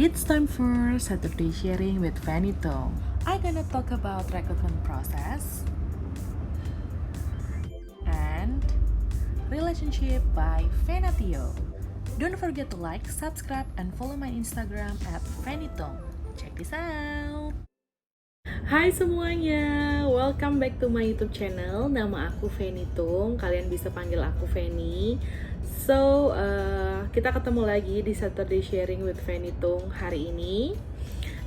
It's time for Saturday Sharing with Vanito. I gonna talk about recruitment process and relationship by Vanatio. Don't forget to like, subscribe, and follow my Instagram at Vanito. Check this out. Hai semuanya, welcome back to my YouTube channel. Nama aku Feni Tung, kalian bisa panggil aku Feni. So, kita ketemu lagi di Saturday Sharing with Feni Tung hari ini.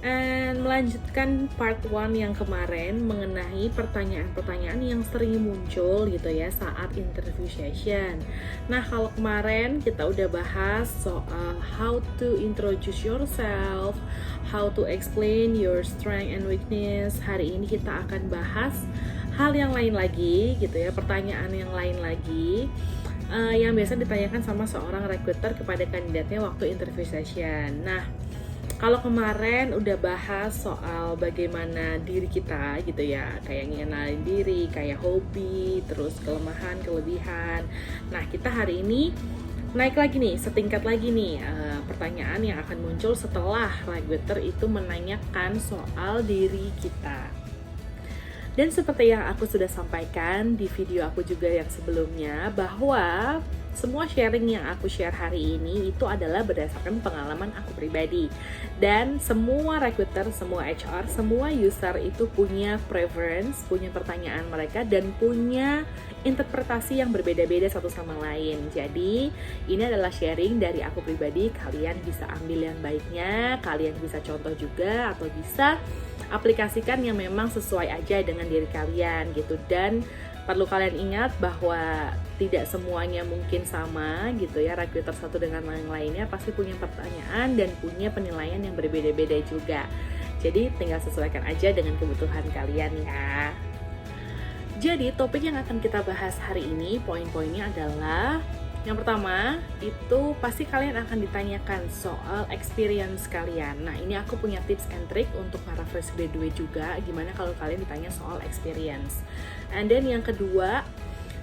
And melanjutkan part 1 yang kemarin mengenai pertanyaan-pertanyaan yang sering muncul gitu ya saat interview session. Nah, kalau kemarin kita udah bahas soal how to introduce yourself, how to explain your strength and weakness. Hari ini kita akan bahas hal yang lain lagi gitu ya, pertanyaan yang lain lagi yang biasa ditanyakan sama seorang recruiter kepada kandidatnya waktu interview session. Nah, kalau kemarin udah bahas soal bagaimana diri kita gitu ya, kayak ngenalin diri, kayak hobi, terus kelemahan, kelebihan. Nah, kita hari ini naik lagi nih, setingkat lagi nih pertanyaan yang akan muncul setelah recruiter itu menanyakan soal diri kita. Dan seperti yang aku sudah sampaikan di video aku juga yang sebelumnya, bahwa semua sharing yang aku share hari ini itu adalah berdasarkan pengalaman aku pribadi. Dan semua recruiter, semua HR, semua user itu punya preference, punya pertanyaan mereka, dan punya interpretasi yang berbeda-beda satu sama lain. Jadi ini adalah sharing dari aku pribadi, kalian bisa ambil yang baiknya, kalian bisa contoh juga, atau bisa aplikasikan yang memang sesuai aja dengan diri kalian gitu. Dan perlu kalian ingat bahwa tidak semuanya mungkin sama gitu ya, recruiter satu dengan yang lainnya pasti punya pertanyaan dan punya penilaian yang berbeda-beda juga. Jadi tinggal sesuaikan aja dengan kebutuhan kalian ya. Jadi topik yang akan kita bahas hari ini, poin-poinnya adalah yang pertama, itu pasti kalian akan ditanyakan soal experience kalian. Nah, ini aku punya tips and trick untuk para fresh graduate juga, gimana kalau kalian ditanya soal experience. And then yang kedua,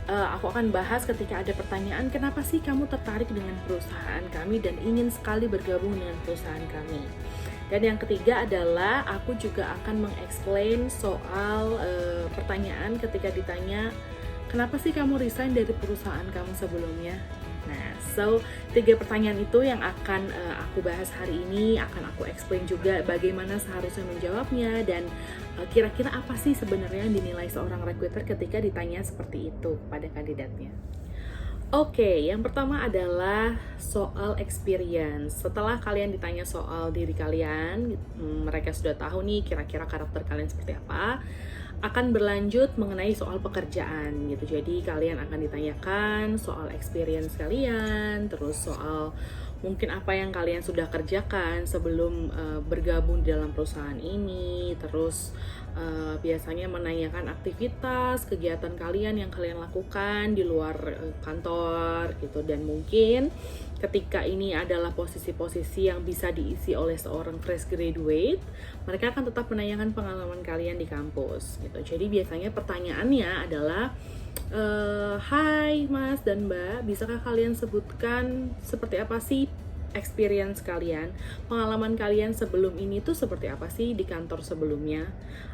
aku akan bahas ketika ada pertanyaan, kenapa sih kamu tertarik dengan perusahaan kami dan ingin sekali bergabung dengan perusahaan kami. Dan yang ketiga adalah aku juga akan meng-explain soal pertanyaan ketika ditanya, kenapa sih kamu resign dari perusahaan kamu sebelumnya? Nah, so 3 pertanyaan itu yang akan aku bahas hari ini, akan aku explain juga bagaimana seharusnya menjawabnya dan kira-kira apa sih sebenarnya yang dinilai seorang recruiter ketika ditanya seperti itu kepada kandidatnya. Oke, yang pertama adalah soal experience. Setelah kalian ditanya soal diri kalian, mereka sudah tahu nih kira-kira karakter kalian seperti apa, akan berlanjut mengenai soal pekerjaan gitu. Jadi kalian akan ditanyakan soal experience kalian, terus soal mungkin apa yang kalian sudah kerjakan sebelum bergabung di dalam perusahaan ini, terus biasanya menanyakan aktivitas, kegiatan kalian yang kalian lakukan di luar kantor gitu. Dan mungkin ketika ini adalah posisi-posisi yang bisa diisi oleh seorang fresh graduate, mereka akan tetap menanyakan pengalaman kalian di kampus gitu. Jadi biasanya pertanyaannya adalah, hai Mas dan Mbak, bisakah kalian sebutkan seperti apa sih experience kalian, pengalaman kalian sebelum ini tuh seperti apa sih di kantor sebelumnya?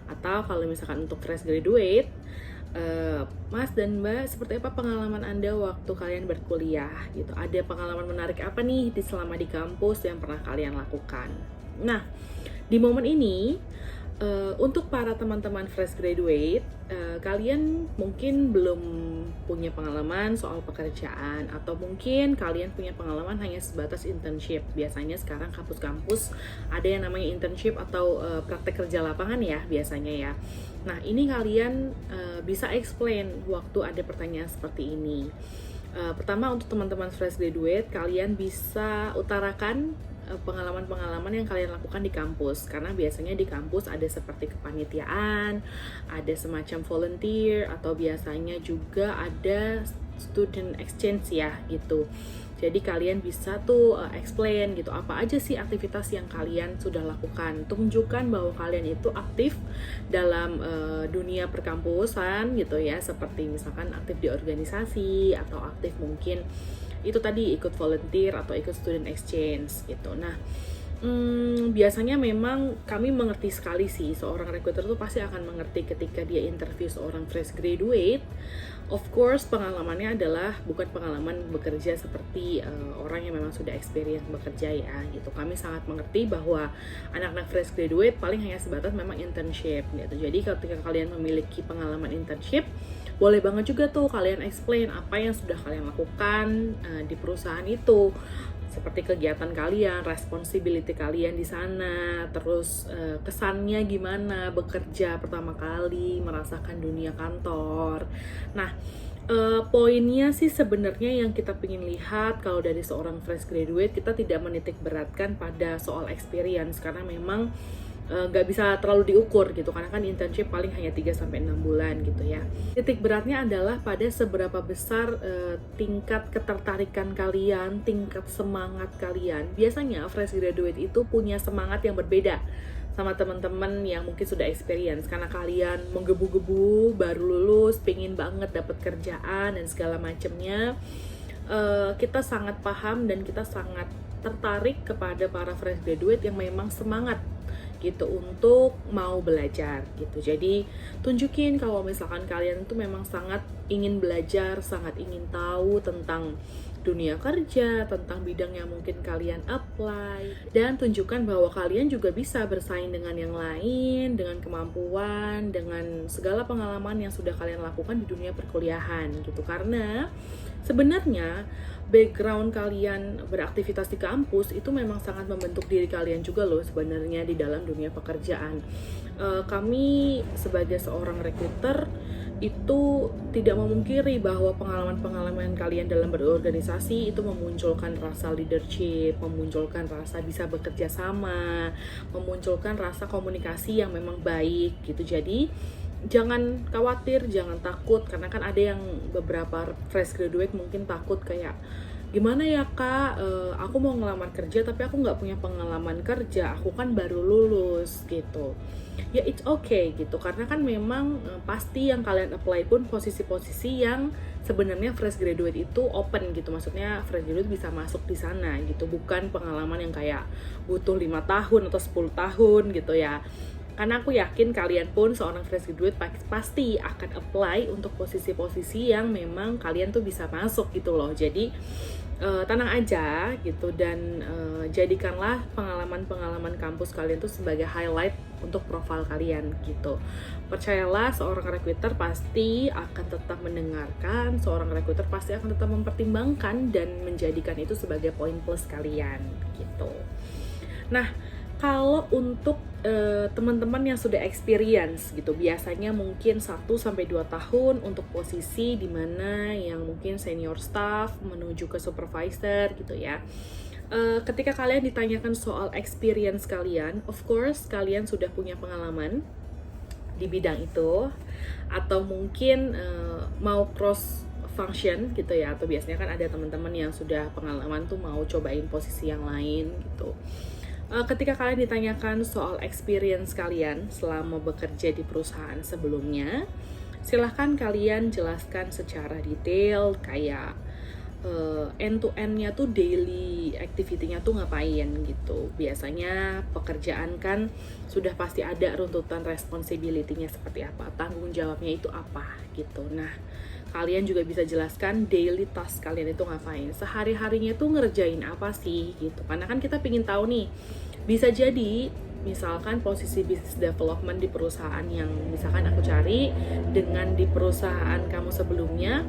Atau kalau misalkan untuk fresh graduate, Mas dan Mbak, seperti apa pengalaman Anda waktu kalian berkuliah gitu? Ada pengalaman menarik apa nih selama di kampus yang pernah kalian lakukan? Nah, di momen ini untuk para teman-teman fresh graduate, kalian mungkin belum punya pengalaman soal pekerjaan, atau mungkin kalian punya pengalaman hanya sebatas internship. Biasanya sekarang kampus-kampus ada yang namanya internship atau praktek kerja lapangan ya biasanya ya. Nah, ini kalian bisa explain waktu ada pertanyaan seperti ini. Pertama, untuk teman-teman fresh graduate, kalian bisa utarakan pengalaman-pengalaman yang kalian lakukan di kampus, karena biasanya di kampus ada seperti kepanitiaan, ada semacam volunteer, atau biasanya juga ada student exchange ya gitu. Jadi kalian bisa tuh explain gitu apa aja sih aktivitas yang kalian sudah lakukan, tunjukkan bahwa kalian itu aktif dalam dunia perkampusan gitu ya, seperti misalkan aktif di organisasi atau aktif mungkin itu tadi ikut volunteer atau ikut student exchange gitu. Nah, biasanya memang kami mengerti sekali sih, seorang recruiter tuh pasti akan mengerti ketika dia interview seorang fresh graduate. Of course, pengalamannya adalah bukan pengalaman bekerja seperti orang yang memang sudah experience bekerja ya, gitu. Kami sangat mengerti bahwa anak-anak fresh graduate paling hanya sebatas memang internship, gitu. Jadi ketika kalian memiliki pengalaman internship, boleh banget juga tuh kalian explain apa yang sudah kalian lakukan di perusahaan itu, seperti kegiatan kalian, responsibility kalian di sana, terus kesannya gimana bekerja pertama kali, merasakan dunia kantor. Nah, poinnya sih sebenarnya yang kita ingin lihat kalau dari seorang fresh graduate, kita tidak menitik beratkan pada soal experience, karena memang nggak bisa terlalu diukur gitu, karena kan internship paling hanya 3-6 bulan gitu ya. Titik beratnya adalah pada seberapa besar tingkat ketertarikan kalian, tingkat semangat kalian. Biasanya fresh graduate itu punya semangat yang berbeda sama teman-teman yang mungkin sudah experience, karena kalian menggebu-gebu, baru lulus, pengen banget dapat kerjaan dan segala macamnya. Kita sangat paham dan kita sangat tertarik kepada para fresh graduate yang memang semangat gitu untuk mau belajar gitu. Jadi tunjukin kalau misalkan kalian itu memang sangat ingin belajar, sangat ingin tahu tentang dunia kerja, tentang bidang yang mungkin kalian apply, dan tunjukkan bahwa kalian juga bisa bersaing dengan yang lain, dengan kemampuan, dengan segala pengalaman yang sudah kalian lakukan di dunia perkuliahan gitu. Karena sebenarnya background kalian beraktivitas di kampus itu memang sangat membentuk diri kalian juga loh sebenarnya di dalam dunia pekerjaan. Kami sebagai seorang recruiter itu tidak memungkiri bahwa pengalaman-pengalaman kalian dalam berorganisasi itu memunculkan rasa leadership, memunculkan rasa bisa bekerja sama, memunculkan rasa komunikasi yang memang baik gitu. Jadi jangan khawatir, jangan takut, karena kan ada yang beberapa fresh graduate mungkin takut kayak gimana ya kak, aku mau ngelamar kerja tapi aku nggak punya pengalaman kerja, aku kan baru lulus gitu. Ya it's okay gitu, karena kan memang pasti yang kalian apply pun posisi-posisi yang sebenarnya fresh graduate itu open gitu, maksudnya fresh graduate bisa masuk di sana gitu, bukan pengalaman yang kayak butuh 5 tahun atau 10 tahun gitu ya. Karena aku yakin kalian pun seorang fresh graduate pasti akan apply untuk posisi-posisi yang memang kalian tuh bisa masuk gitu loh. Jadi tenang aja gitu, dan jadikanlah pengalaman-pengalaman kampus kalian tuh sebagai highlight untuk profil kalian gitu. Percayalah, seorang recruiter pasti akan tetap mendengarkan, seorang recruiter pasti akan tetap mempertimbangkan dan menjadikan itu sebagai poin plus kalian gitu. Nah, kalau untuk teman-teman yang sudah experience gitu, biasanya mungkin 1-2 tahun untuk posisi dimana yang mungkin senior staff menuju ke supervisor gitu ya. Ketika kalian ditanyakan soal experience kalian, of course kalian sudah punya pengalaman di bidang itu, atau mungkin mau cross function gitu ya, atau biasanya kan ada teman-teman yang sudah pengalaman tuh mau cobain posisi yang lain gitu. Ketika kalian ditanyakan soal experience kalian selama bekerja di perusahaan sebelumnya, silahkan kalian jelaskan secara detail kayak end-to-end-nya tuh daily activity-nya tuh ngapain gitu. Biasanya pekerjaan kan sudah pasti ada runtutan responsibility-nya seperti apa, tanggung jawabnya itu apa gitu. Nah, kalian juga bisa jelaskan daily task kalian itu ngapain, sehari-harinya tuh ngerjain apa sih gitu. Karena kan kita pingin tahu nih, bisa jadi misalkan posisi business development di perusahaan yang misalkan aku cari dengan di perusahaan kamu sebelumnya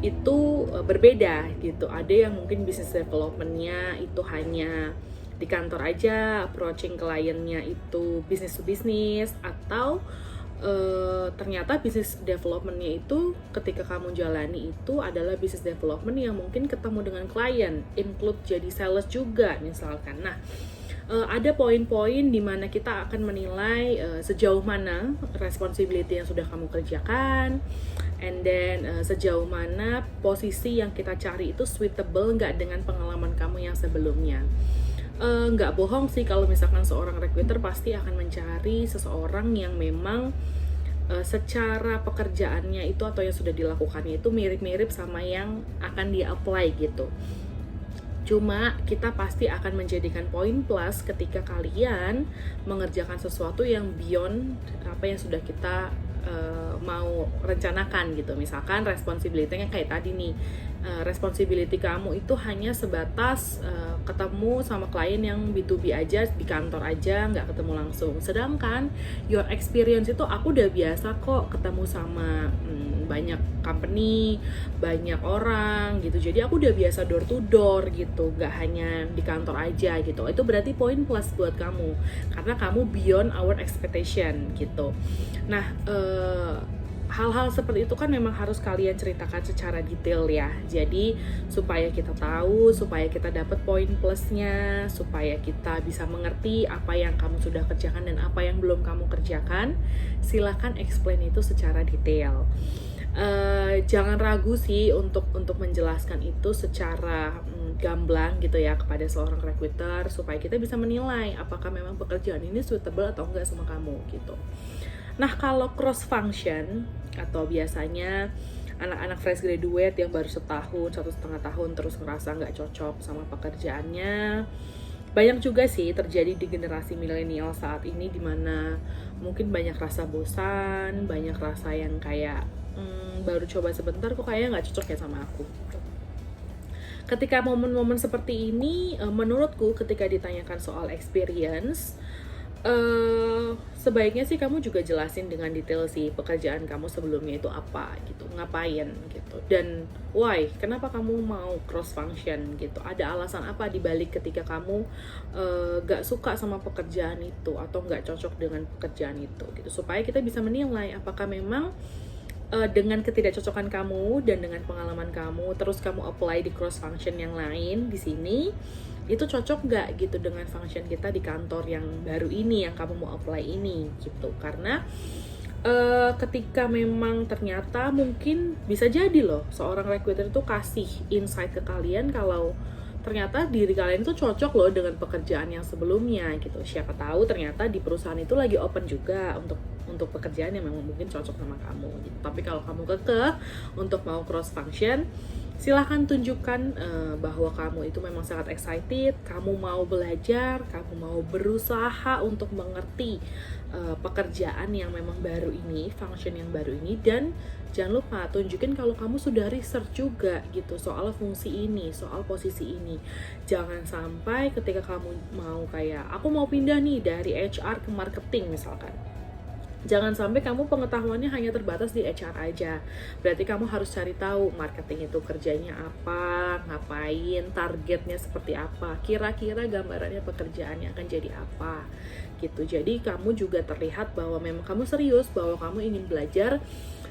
itu berbeda gitu. Ada yang mungkin business development-nya itu hanya di kantor aja, approaching kliennya itu business to business, atau ternyata business development-nya itu ketika kamu jalani itu adalah business development yang mungkin ketemu dengan klien, include jadi sales juga misalkan. Nah, ada poin-poin di mana kita akan menilai sejauh mana responsibility yang sudah kamu kerjakan, and then sejauh mana posisi yang kita cari itu suitable nggak dengan pengalaman kamu yang sebelumnya. Nggak bohong sih kalau misalkan seorang recruiter pasti akan mencari seseorang yang memang secara pekerjaannya itu atau yang sudah dilakukannya itu mirip-mirip sama yang akan dia apply gitu. Cuma kita pasti akan menjadikan poin plus ketika kalian mengerjakan sesuatu yang beyond apa yang sudah kita mau rencanakan gitu. Misalkan responsibility-nya kayak tadi nih, responsibility kamu itu hanya sebatas ketemu sama klien yang B2B aja, di kantor aja, nggak ketemu langsung. Sedangkan your experience itu aku udah biasa kok ketemu sama banyak company, banyak orang gitu. Jadi aku udah biasa door to door gitu, nggak hanya di kantor aja gitu. Itu berarti poin plus buat kamu, karena kamu beyond our expectation gitu. Nah, hal-hal seperti itu kan memang harus kalian ceritakan secara detail ya. Jadi supaya kita tahu, supaya kita dapat poin plusnya, supaya kita bisa mengerti apa yang kamu sudah kerjakan dan apa yang belum kamu kerjakan. Silakan explain itu secara detail. Jangan ragu sih untuk menjelaskan itu secara gamblang gitu ya kepada seorang recruiter, supaya kita bisa menilai apakah memang pekerjaan ini suitable atau enggak sama kamu gitu. Nah, kalau cross function atau biasanya anak-anak fresh graduate yang baru setahun, 1,5 tahun terus ngerasa nggak cocok sama pekerjaannya, banyak juga sih terjadi di generasi milenial saat ini, dimana mungkin banyak rasa bosan, banyak rasa yang kayak baru coba sebentar kok kayaknya nggak cocok ya sama aku. Ketika momen-momen seperti ini, menurutku ketika ditanyakan soal experience, sebaiknya sih kamu juga jelasin dengan detail sih pekerjaan kamu sebelumnya itu apa gitu, ngapain gitu, dan why, kenapa kamu mau cross function gitu, ada alasan apa dibalik ketika kamu gak suka sama pekerjaan itu atau gak cocok dengan pekerjaan itu gitu, supaya kita bisa menilai apakah memang dengan ketidakcocokan kamu dan dengan pengalaman kamu, terus kamu apply di cross function yang lain di sini, itu cocok nggak gitu dengan function kita di kantor yang baru ini, yang kamu mau apply ini gitu. Karena ketika memang ternyata mungkin bisa jadi loh seorang recruiter itu kasih insight ke kalian kalau ternyata diri kalian itu cocok loh dengan pekerjaan yang sebelumnya gitu. Siapa tahu ternyata di perusahaan itu lagi open juga untuk pekerjaan yang memang mungkin cocok sama kamu gitu. Tapi kalau kamu kekeh untuk mau cross function, silahkan tunjukkan bahwa kamu itu memang sangat excited, kamu mau belajar, kamu mau berusaha untuk mengerti pekerjaan yang memang baru ini, function yang baru ini, dan jangan lupa tunjukin kalau kamu sudah research juga gitu soal fungsi ini, soal posisi ini. Jangan sampai ketika kamu mau kayak, aku mau pindah nih dari HR ke marketing misalkan, jangan sampai kamu pengetahuannya hanya terbatas di HR aja. Berarti kamu harus cari tahu marketing itu kerjanya apa, ngapain, targetnya seperti apa, kira-kira gambarannya pekerjaannya akan jadi apa gitu. Jadi kamu juga terlihat bahwa memang kamu serius, bahwa kamu ingin belajar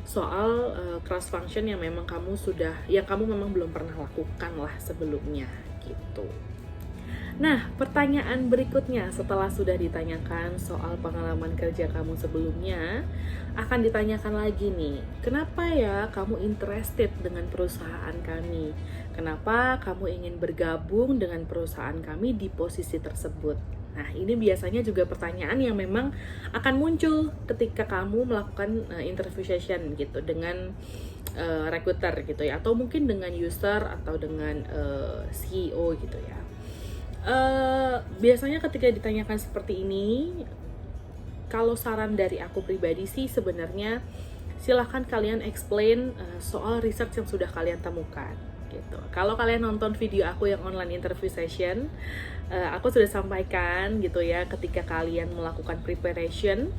soal cross function yang memang kamu memang belum pernah lakukan lah sebelumnya gitu. Nah, pertanyaan berikutnya setelah sudah ditanyakan soal pengalaman kerja kamu sebelumnya, akan ditanyakan lagi nih, kenapa ya kamu interested dengan perusahaan kami? Kenapa kamu ingin bergabung dengan perusahaan kami di posisi tersebut? Nah, ini biasanya juga pertanyaan yang memang akan muncul ketika kamu melakukan interview session gitu dengan recruiter gitu ya, atau mungkin dengan user atau dengan CEO gitu ya. Biasanya ketika ditanyakan seperti ini, kalau saran dari aku pribadi sih sebenarnya silahkan kalian explain soal research yang sudah kalian temukan gitu. Kalau kalian nonton video aku yang online interview session, aku sudah sampaikan gitu ya, ketika kalian melakukan preparation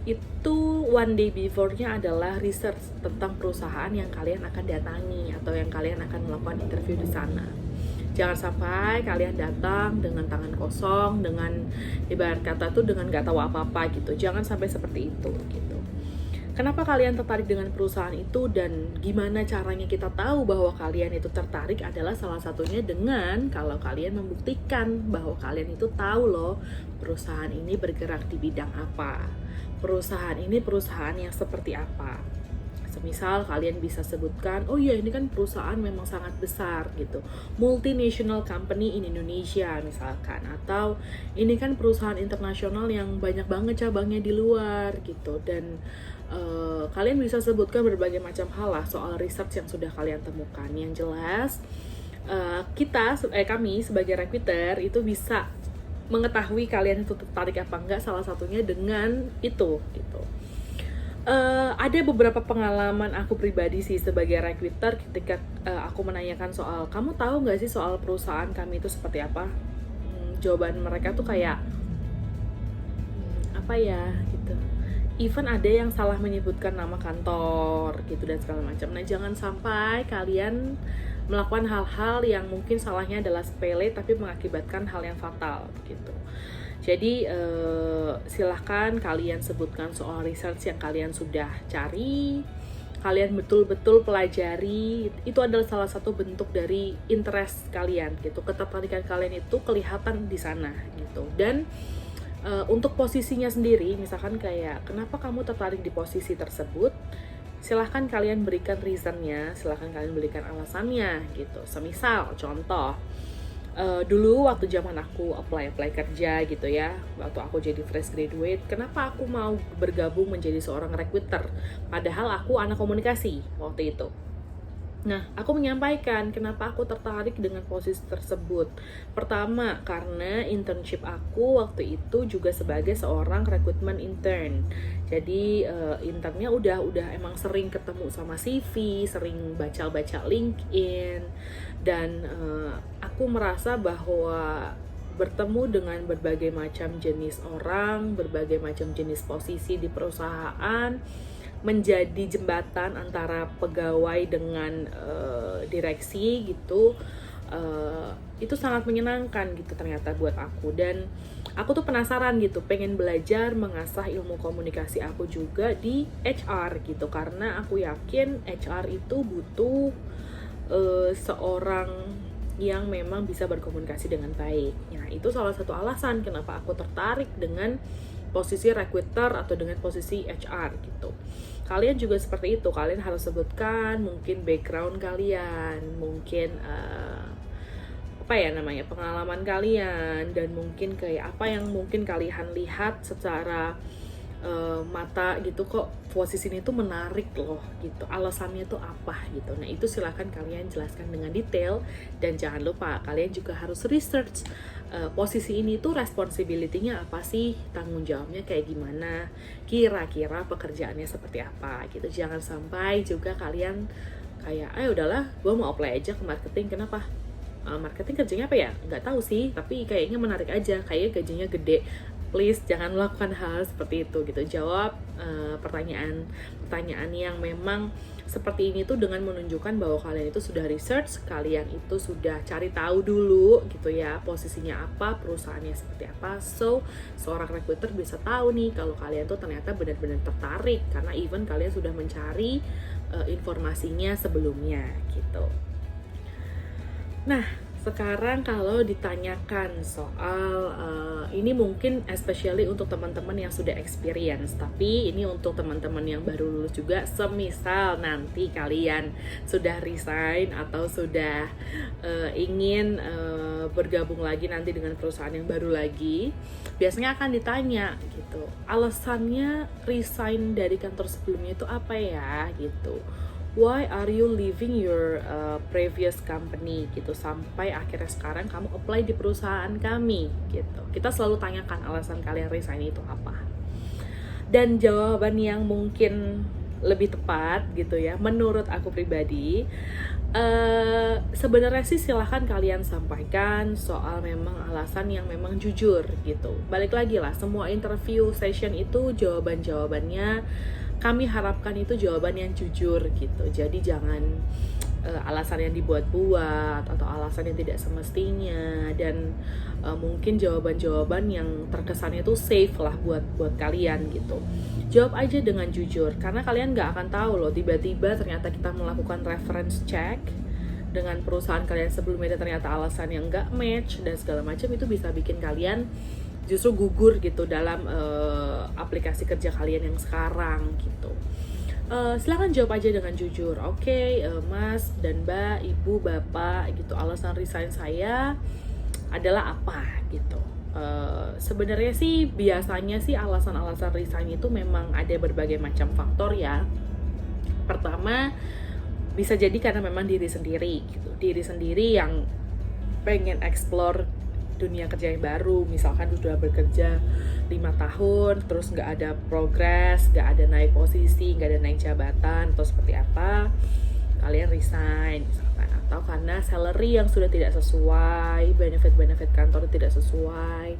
itu one day before-nya adalah research tentang perusahaan yang kalian akan datangi atau yang kalian akan melakukan interview di sana. Jangan sampai kalian datang dengan tangan kosong, dengan ibarat kata tuh dengan gak tahu apa-apa gitu. Jangan sampai seperti itu gitu. Kenapa kalian tertarik dengan perusahaan itu dan gimana caranya kita tahu bahwa kalian itu tertarik adalah salah satunya dengan kalau kalian membuktikan bahwa kalian itu tahu loh perusahaan ini bergerak di bidang apa. Perusahaan ini perusahaan yang seperti apa. Misal kalian bisa sebutkan, oh iya ini kan perusahaan memang sangat besar gitu, multinational company in Indonesia misalkan, atau ini kan perusahaan internasional yang banyak banget cabangnya di luar gitu, dan kalian bisa sebutkan berbagai macam hal lah soal research yang sudah kalian temukan. Yang jelas kami sebagai recruiter itu bisa mengetahui kalian itu tertarik apa enggak, salah satunya dengan itu gitu. Ada beberapa pengalaman aku pribadi sih sebagai recruiter ketika aku menanyakan soal, kamu tahu nggak sih soal perusahaan kami itu seperti apa? Jawaban mereka tuh kayak apa ya gitu. Even ada yang salah menyebutkan nama kantor gitu dan segala macam. Nah, jangan sampai kalian melakukan hal-hal yang mungkin salahnya adalah sepele tapi mengakibatkan hal yang fatal gitu. Jadi silahkan kalian sebutkan soal research yang kalian sudah cari, kalian betul-betul pelajari. Itu adalah salah satu bentuk dari interest kalian gitu, ketertarikan kalian itu kelihatan di sana gitu. Dan untuk posisinya sendiri, misalkan kayak kenapa kamu tertarik di posisi tersebut, silahkan kalian berikan reasonnya, silahkan kalian berikan alasannya gitu. Semisal contoh, dulu waktu zaman aku apply kerja gitu ya, waktu aku jadi fresh graduate, kenapa aku mau bergabung menjadi seorang recruiter padahal aku anak komunikasi waktu itu. Nah, aku menyampaikan kenapa aku tertarik dengan posisi tersebut. Pertama, karena internship aku waktu itu juga sebagai seorang recruitment intern. Jadi internnya udah emang sering ketemu sama CV, sering baca-baca LinkedIn, dan aku merasa bahwa bertemu dengan berbagai macam jenis orang, berbagai macam jenis posisi di perusahaan, menjadi jembatan antara pegawai dengan direksi gitu, itu sangat menyenangkan gitu ternyata buat aku. Dan aku tuh penasaran gitu, pengen belajar mengasah ilmu komunikasi aku juga di HR gitu, karena aku yakin HR itu butuh seorang yang memang bisa berkomunikasi dengan baik. Nah, itu salah satu alasan kenapa aku tertarik dengan posisi recruiter atau dengan posisi HR gitu. Kalian juga seperti itu, kalian harus sebutkan mungkin background kalian, mungkin pengalaman kalian, dan mungkin kayak apa yang mungkin kalian lihat secara mata gitu, kok posisi ini tuh menarik loh gitu, alasannya tuh apa gitu. Nah, itu silahkan kalian jelaskan dengan detail, dan jangan lupa kalian juga harus research posisi ini tuh responsibility-nya apa sih, tanggung jawabnya kayak gimana, kira-kira pekerjaannya seperti apa gitu. Jangan sampai juga kalian kayak udahlah gue mau apply aja ke marketing, kenapa? Marketing kerjanya apa ya? Nggak tahu sih, tapi kayaknya menarik aja, kayaknya gajinya gede. Please jangan melakukan hal seperti itu gitu. Jawab pertanyaan yang memang seperti ini tuh dengan menunjukkan bahwa kalian itu sudah research, kalian itu sudah cari tahu dulu gitu ya, posisinya apa, perusahaannya seperti apa. So, seorang recruiter bisa tahu nih kalau kalian tuh ternyata benar-benar tertarik karena even kalian sudah mencari informasinya sebelumnya gitu. Nah, sekarang kalau ditanyakan soal ini mungkin especially untuk teman-teman yang sudah experience, tapi ini untuk teman-teman yang baru lulus juga. Semisal nanti kalian sudah resign atau sudah ingin bergabung lagi nanti dengan perusahaan yang baru lagi, biasanya akan ditanya gitu, alasannya resign dari kantor sebelumnya itu apa ya gitu. Why are you leaving your previous company gitu, sampai akhirnya sekarang kamu apply di perusahaan kami gitu. Kita selalu tanyakan alasan kalian resign itu apa. Dan jawaban yang mungkin lebih tepat gitu ya, menurut aku pribadi, sebenarnya sih silahkan kalian sampaikan soal memang alasan yang memang jujur gitu. Balik lagi lah, semua interview session itu jawaban-jawabannya kami harapkan itu jawaban yang jujur gitu. Jadi jangan alasan yang dibuat-buat atau alasan yang tidak semestinya, dan mungkin jawaban-jawaban yang terkesannya itu safe lah buat kalian gitu. Jawab aja dengan jujur, karena kalian nggak akan tahu loh, tiba-tiba ternyata kita melakukan reference check dengan perusahaan kalian sebelumnya, ternyata alasan yang nggak match dan segala macam, itu bisa bikin kalian justru gugur gitu dalam aplikasi kerja kalian yang sekarang gitu. Silahkan jawab aja dengan jujur. Oke, Mas dan Mbak, Ibu, Bapak gitu, alasan resign saya adalah apa gitu. Sebenarnya sih biasanya sih alasan-alasan resign itu memang ada berbagai macam faktor ya. Pertama, Bisa jadi karena memang diri sendiri gitu, diri sendiri yang pengen explore dunia kerja yang baru. Misalkan udah bekerja 5 tahun terus nggak ada progress, nggak ada naik posisi, nggak ada naik jabatan atau seperti apa, kalian resign misalkan. Atau karena salary yang sudah tidak sesuai, benefit kantor tidak sesuai,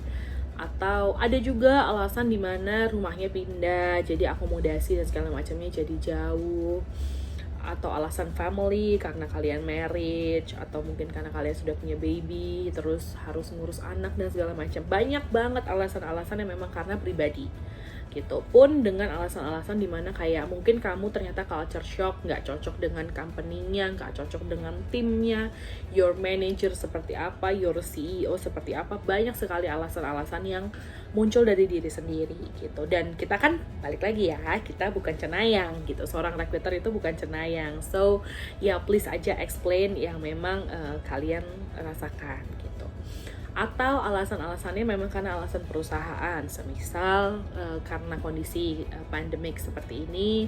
atau ada juga alasan dimana rumahnya pindah, jadi akomodasi dan segala macamnya jadi jauh, atau alasan family karena kalian marriage, atau mungkin karena kalian sudah punya baby terus harus ngurus anak dan segala macam. Banyak banget alasan-alasan yang memang karena pribadi gitu. Pun dengan alasan-alasan dimana kayak mungkin kamu ternyata culture shock, nggak cocok dengan company-nya, nggak cocok dengan timnya, your manager seperti apa, your CEO seperti apa. Banyak sekali alasan-alasan yang muncul dari diri sendiri gitu. Dan kita kan balik lagi ya, kita bukan cenayang gitu, seorang recruiter itu bukan cenayang. So ya please aja explain yang memang kalian rasakan gitu. Atau alasan-alasannya memang karena alasan perusahaan, semisal karena kondisi pandemik seperti ini,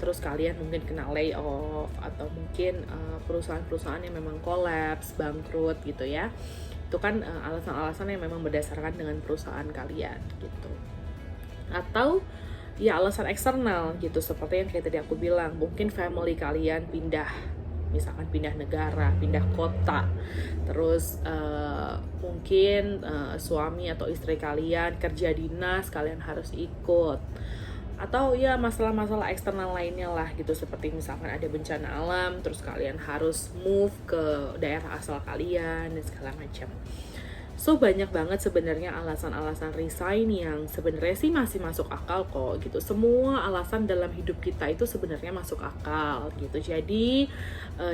terus kalian mungkin kena layoff, atau mungkin perusahaan-perusahaan yang memang collapse, bangkrut gitu ya. Itu kan alasan-alasan yang memang berdasarkan dengan perusahaan kalian gitu. Atau ya alasan eksternal gitu, seperti yang kayak tadi aku bilang, mungkin family kalian pindah, misalkan pindah negara, pindah kota, terus mungkin suami atau istri kalian kerja dinas, kalian harus ikut, atau ya masalah-masalah eksternal lainnya lah gitu, seperti misalkan ada bencana alam, terus kalian harus move ke daerah asal kalian dan segala macam. So banyak banget sebenarnya alasan-alasan resign yang sebenarnya sih masih masuk akal kok gitu. Semua alasan dalam hidup kita itu sebenarnya masuk akal gitu. Jadi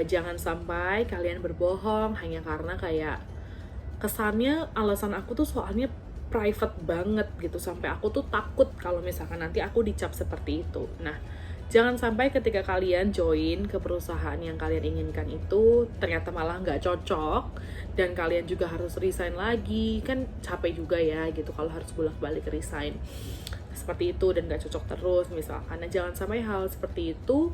jangan sampai kalian berbohong hanya karena kayak kesannya alasan aku tuh soalnya private banget gitu, sampai aku tuh takut kalau misalkan nanti aku dicap seperti itu. Nah, jangan sampai ketika kalian join ke perusahaan yang kalian inginkan itu ternyata malah nggak cocok dan kalian juga harus resign lagi, kan capek juga ya gitu kalau harus bolak-balik resign seperti itu dan nggak cocok terus misalkan. Nah, jangan sampai hal seperti itu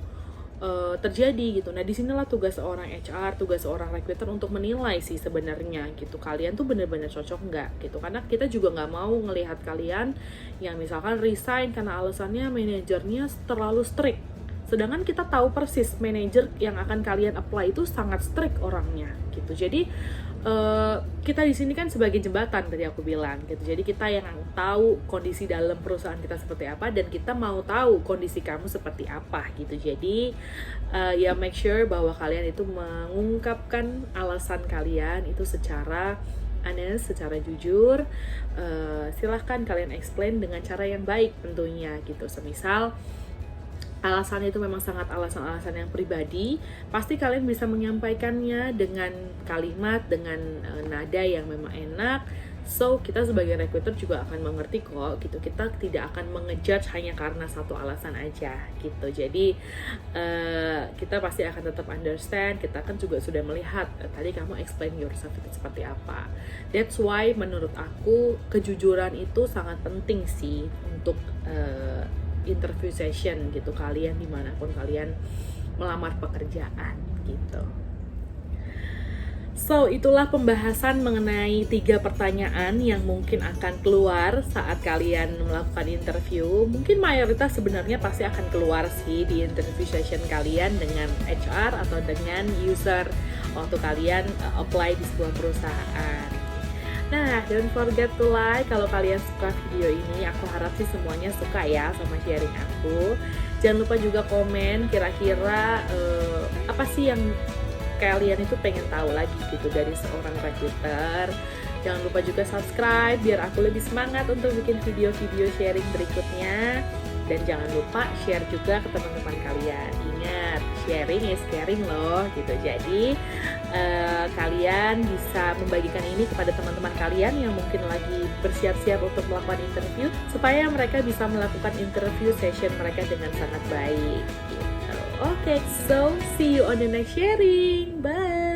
terjadi gitu. Nah, disinilah tugas seorang HR, tugas seorang recruiter untuk menilai sih sebenarnya gitu, kalian tuh bener-bener cocok nggak gitu. Karena kita juga nggak mau ngelihat kalian yang misalkan resign karena alasannya manajernya terlalu strict, sedangkan kita tahu persis manajer yang akan kalian apply itu sangat strict orangnya gitu. Jadi kita di sini kan sebagai jembatan tadi aku bilang gitu. Jadi kita yang tahu kondisi dalam perusahaan kita seperti apa dan kita mau tahu kondisi kamu seperti apa gitu. Jadi ya make sure bahwa kalian itu mengungkapkan alasan kalian itu secara honest, secara jujur. Silahkan kalian explain dengan cara yang baik tentunya gitu. Semisal alasan itu memang sangat alasan-alasan yang pribadi, pasti kalian bisa menyampaikannya dengan kalimat, dengan nada yang memang enak. So, kita sebagai recruiter juga akan mengerti kok gitu. Kita tidak akan mengejudge hanya karena satu alasan aja gitu. Jadi kita pasti akan tetap understand. Kita kan juga sudah melihat tadi kamu explain yourself itu seperti apa. That's why menurut aku kejujuran itu sangat penting sih untuk interview session gitu, kalian dimanapun kalian melamar pekerjaan gitu. So, itulah pembahasan mengenai 3 pertanyaan yang mungkin akan keluar saat kalian melakukan interview. Mungkin mayoritas sebenarnya pasti akan keluar sih di interview session kalian dengan HR atau dengan user waktu kalian apply di sebuah perusahaan. Nah, don't forget to like kalau kalian suka video ini. Aku harap sih semuanya suka ya sama sharing aku. Jangan lupa juga komen kira-kira apa sih yang kalian itu pengen tahu lagi gitu dari seorang recruiter. Jangan lupa juga subscribe biar aku lebih semangat untuk bikin video-video sharing berikutnya. Dan jangan lupa share juga ke teman-teman kalian. Ingat, sharing is caring loh gitu. Jadi kalian bisa membagikan ini kepada teman-teman kalian yang mungkin lagi bersiap-siap untuk melakukan interview, supaya mereka bisa melakukan interview session mereka dengan sangat baik gitu. Okay, so see you on the next sharing. Bye.